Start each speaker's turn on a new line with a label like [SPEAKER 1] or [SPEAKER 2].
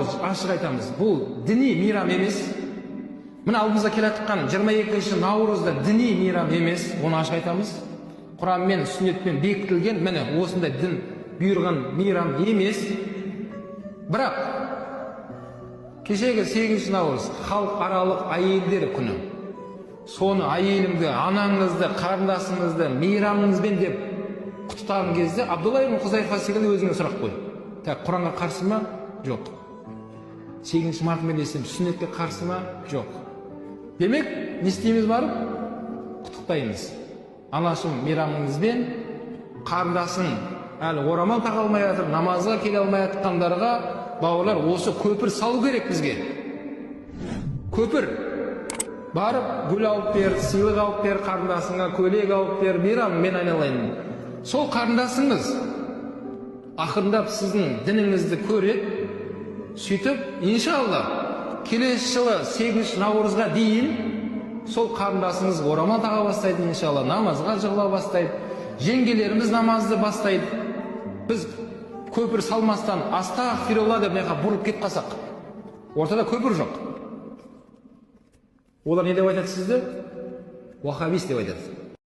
[SPEAKER 1] наурыз, ашық айтамыз, бұл діни мейрам емес. Мына алдымызда келе жатқан 22 наурызда діни мейрам емес, оны ашық айтамыз. Құранмен, сүннетпен бекітілген, міне осындай дін бұйырған мейрам емес. Бірақ кешегі 8 наурыз халықаралық әйелдер күні. Соны әйеліңді, анаңызды, қарындасыңызды мейрамыңызбен деп құттықтаған кезде Абдулла ибн Хузайфа секілді өзіңе сұрақ қой. Құранға қарсы ма? Жоқ. 8 мартымен десем, сүннетке қарсы ма? Жоқ. Демек, не істейміз барып? Құттықтаймыз. Анашым мейрамыңызбен, қарындасың әлі орамал таға алмай жатыр, намазға келе алмай жатқандарға, бауырлар, осы көпір салу керек бізге. Көпір. Барып, гүл алып бер, сыйлық алып бер, қарындасыңа көйлек алып бер, мейраммен айналайын. Сол қарындасыңыз ақырындап сіздің дініңізді көреді, сөйтіп, иншалла, келесі жылы 8 наурызға дейін сол қарындасыңыз орамал таға бастайды, иншалла, намазға жығыла бастайды, жеңгелеріміз намазды бастайды. Біз көпір салмастан астағфирулла деп бұрылып кетіп қалсақ, ортада көпір жоқ. Олар не деп айтады сізді? Уахабист деп айтады.